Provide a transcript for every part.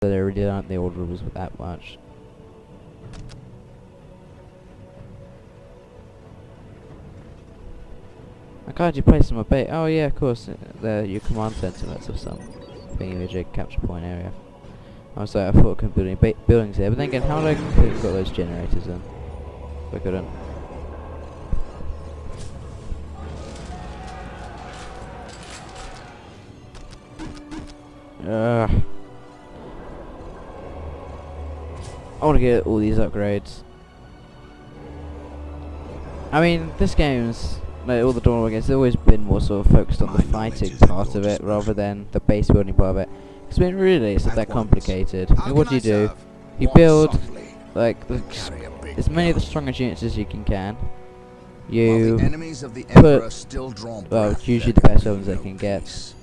They really aren't the old rules that much. I can't you place them a bait? Oh yeah, of course. They're your command sentinels of some thingy-majig capture point area. I was like, I thought I couldn't build any buildings here, but then again, how would I have got those generators in? If I couldn't. I want to get all these upgrades. I mean, this game's, like all the Dawn War games, it's always been more sort of focused on the fighting part of it rather than the base building part of it. Because I mean, really, it's not that complicated. I mean, what do? You build, like, as many of the strongest units as you can. You put, well, usually the best ones they can get,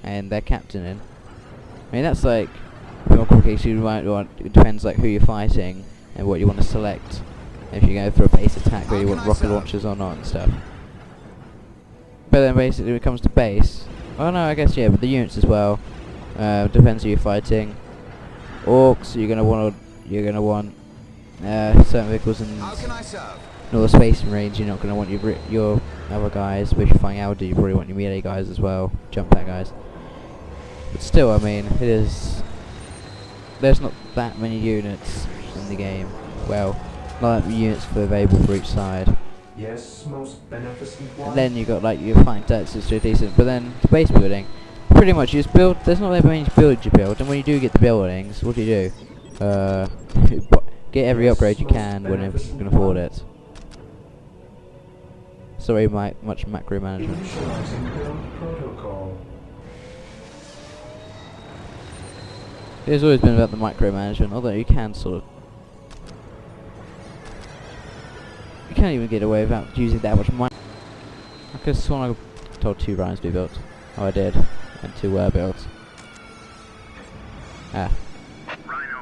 and their captain in. I mean, that's like, more complicated, you might want, it depends like who you're fighting and what you want to select. If you go for a base attack where you want rocket launchers or not and stuff. But then basically when it comes to base, oh no, I guess yeah, but the units as well. Depends who you're fighting. Orcs, you're gonna want certain vehicles and North Space Marines. You're not gonna want your other guys. But if you're fighting Aldi, you probably want your melee guys as well, jump pack guys. But still, I mean, there's not that many units in the game. Well, not that many units available for each side. Yes, most beneficent one. And then you got like your fighting tactics are decent, but then the base building, pretty much you just build. There's not that many buildings you build, and when you do get the buildings, what do? Get every upgrade you can whenever you can afford it. Sorry, much macro management. It's always been about the micromanagement, although you can sort of... You can't even get away without using that much money. I could have sworn I told 2 Rhinos to be built. Oh, I did. And 2 were built. Ah.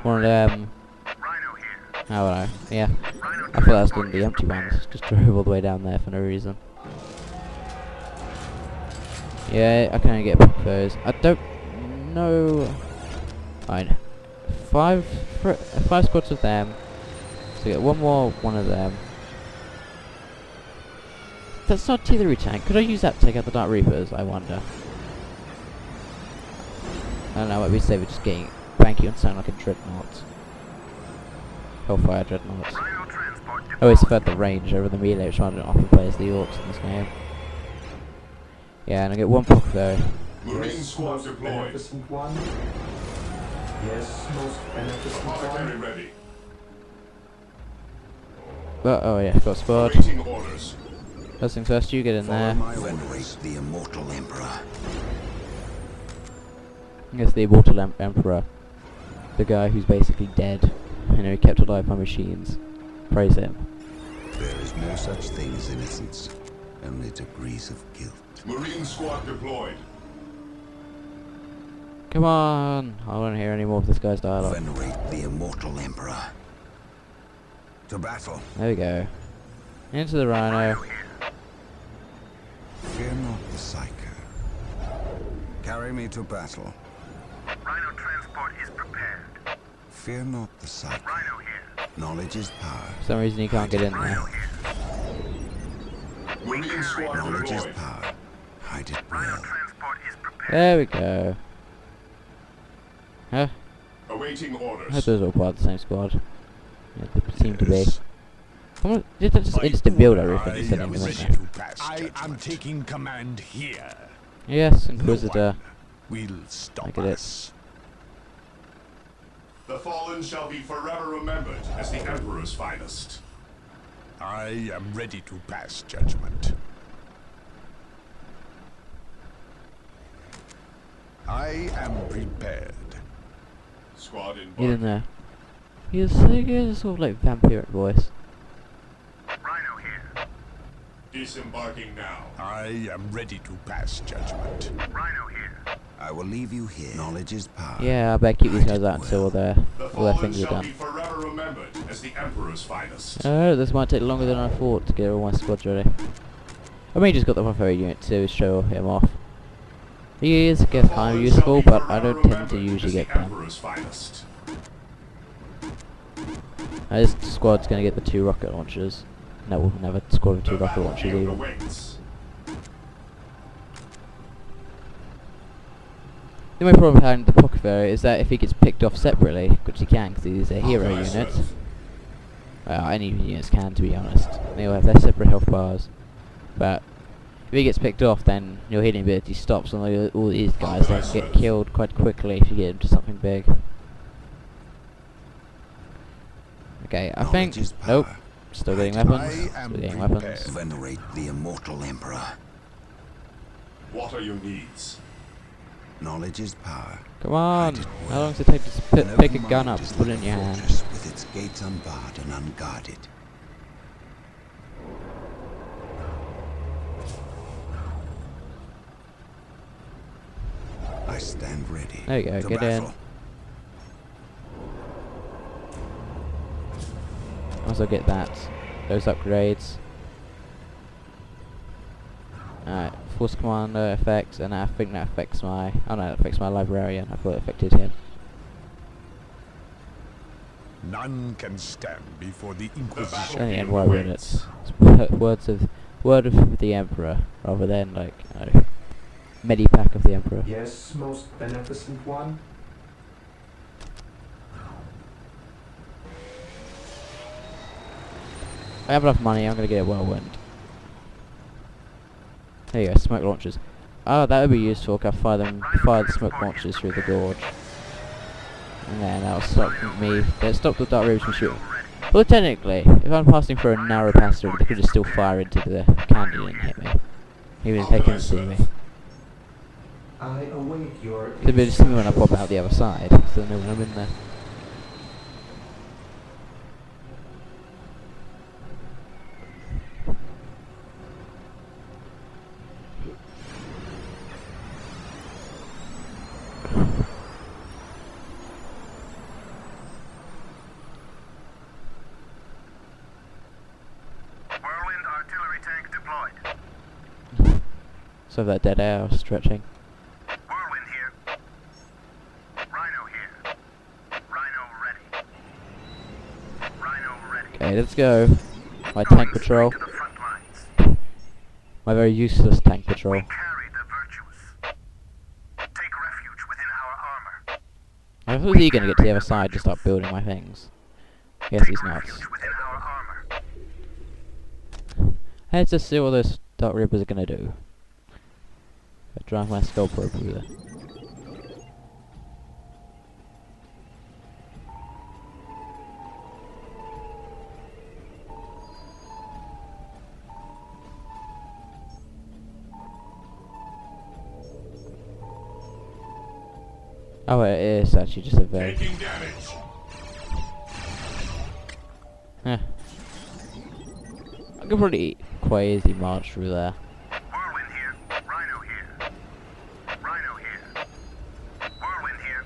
One of them... Oh, no. Yeah. I thought I was doing the empty ones. Just drove all the way down there for no reason. Yeah, I can only get those. I don't know... Fine. 5 squads of them. So get one of them. That's not artillery tank. Could I use that to take out the Dark Reapers? I wonder. I don't know. Might be safer just getting banky and sound like a dreadnought. Hellfire dreadnought. I always preferred the range over the melee, which I don't often play as the orcs in this game. Yeah, and I get 1 puck though. Marine squad deployed. Yes, most beneficent one. Ready. Oh yeah, got squad. First things first, you get in there. Venerate the immortal emperor. Yes, the immortal emperor. The guy who's basically dead. You know, kept alive by machines. Praise him. There is no such thing as innocence, only degrees of guilt. Marine squad deployed. Come on! I don't want to hear any more of this guy's dialogue. Venerate the immortal emperor. To battle. There we go. Into the Rhino. Fear not the psycho. Carry me to battle. Rhino transport is prepared. Fear not the psycho. Rhino here. Knowledge is power. For some reason he can't get in there. Rhino here. Marine squad Knowledge is deployed. power. Hide it Rhino well. transport is prepared. There we go. Huh? Awaiting I hope orders. those are all part of the same squad. Yeah, they seem to be. Come on, just instant build everything instead of anything. I am taking command here. Yes, Inquisitor. Will stop Look at it. us. The fallen shall be forever remembered as the Emperor's finest. I am ready to pass judgment. I am prepared. Squad Get in in. there. He has a sort of like vampiric voice. Rhino here. Disembarking now. I am ready to pass judgment. Rhino here. I will leave you here. Knowledge is power. Yeah, I better keep these guys out until The all their fallen things are shall done. be forever remembered as the Emperor's finest. Oh, this might take longer than I thought to get all my squads ready. I may just got the Warfare unit to show him off. He is kind of useful, but I don't tend to usually get them. Emperor's finest. This squad's gonna get the 2 rocket launchers. No, we'll never squad with 2 rocket launchers Battle either. awaits. The only problem behind the Pocket Ferry is that if he gets picked off separately, which he can because he's a hero How can I unit, serve? well, any units can to be honest, they all have their separate health bars, but if he gets picked off then your healing ability stops and all these guys then get killed quite quickly if you get into something big. Okay, I think, Knowledge is nope, power. still getting I weapons, am still getting prepared. weapons. Venerate the immortal Emperor. What are your needs? Knowledge is power. Come on, Hide it how well. long does it take to An pick a open gun mind up is and put it like in a your hand? fortress with its gates unbarred and unguarded. I stand ready. There you go, to get in. battle. Also get that, those upgrades. Alright, Force Commander effects, and I think that affects my, oh no, that affects my Librarian, I thought it affected him. None can stand before the The Inquisition. Only battlefield N-Y awaits. units. It's word of the Emperor, rather than like, I don't know, Medipack of the Emperor. Yes, most beneficent one. I have enough money, I'm gonna get a Whirlwind. There you go, smoke launchers. Oh, that would be useful, can fire the smoke launchers through the gorge. And then that'll stop me, stop the Dark Reapers from shooting. Well, technically, if I'm passing through a narrow passage, they could just still fire into the canyon and hit me. Even if they can see me. I await your They'll be just see me when I pop out the other side, so they know when I'm in there. Whirlwind artillery tank deployed. So that dead air stretching. Whirlwind here. Rhino here. Rhino ready. Rhino ready. Okay, let's go. My Going tank patrol. straight to the front lines. My very useless tank patrol. We carry the virtuous. Take refuge within our armor. I thought he was gonna get to the other side to start building my things. Yes, he's Take not. refuge within our armor. Let's just see what those Dark Reapers are gonna do. I drive my skull probe through there. Oh, it is actually just a very. Taking damage. Eh. I could probably quite easily march through there. Whirlwind here. Rhino here. Rhino here. Whirlwind here.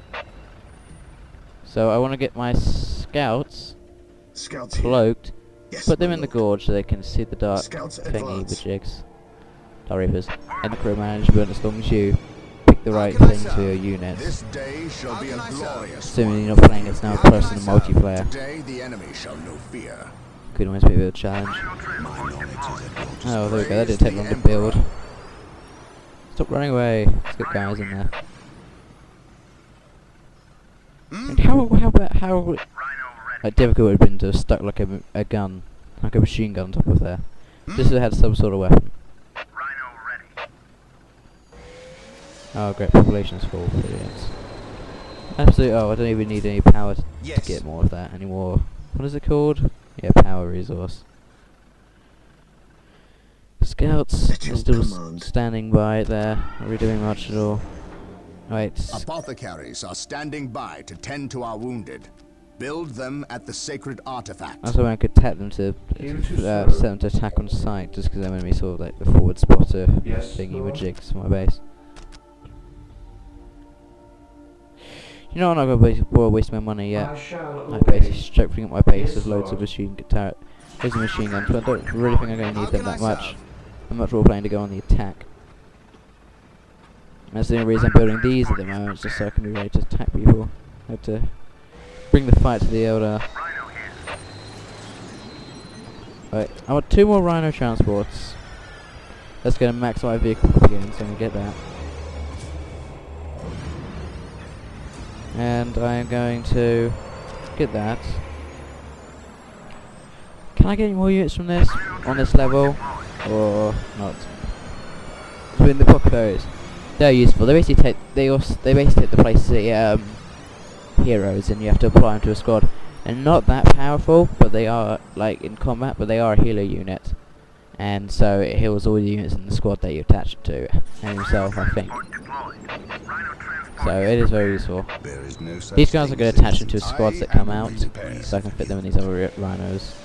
So I want to get my scouts Scouts here. cloaked, Yes, put them my in the lord. gorge so they can see the dark Scouts thingy, advance. the jigs, Dark Reapers, and the crew management as long as you pick the right can I things for serve? your units. This day shall be a glorious Assuming you're one. not playing as now personal multiplayer. Today the enemy shall know fear. Could always be a bit of a challenge. My knowledge is at your Oh, there we go, that display didn't take as long the to build. Emperor. Stop running away. Let's get guys in there. And how Rhino ready. like, difficult it would have been to have stuck like a gun, like a machine gun on top of there. Just to have some sort of weapon. Rhino ready. Oh great, population's full, brilliant. Absolutely, oh I don't even need any power to Yes. get more of that anymore. What is it called? Yeah, power resource. Scouts At are your still command. standing by there, not really doing much at all. Right, Apothecaries are standing by to tend to our wounded. Build them at the sacred artifact. also I could tap them to Here to set serve. them to attack on sight, just because I'm going to be sort of like the forward spotter Yes, thingy with Lord. jigs for my base. You know, I'm not going to waste my money yet. I shall I'm basically obey. strengthening up my base Yes, with loads of Lord. loads of machine guns, but I don't really think I'm going to How need them can I that much. serve? I'm much more planning to go on the attack. That's the only reason I'm building these at the moment, just so I can be ready to attack people. I have to bring the fight to the elder. Right, I want 2 more rhino transports. That's going to max my vehicle again, so I'm going to get that. And I am going to get that. Can I get any more units from this on this level, or not? I mean, the populares, they're useful. They basically take they basically take the place of the heroes, and you have to apply them to a squad. And not that powerful, but they are like in combat. But they are a healer unit, and so it heals all the units in the squad that you attach it to, and himself, I think. So it is very useful. There is no such These guys are thing going as to attach them to innocence. squads that I come am out, ready to pass. so I can fit them in these other rhinos.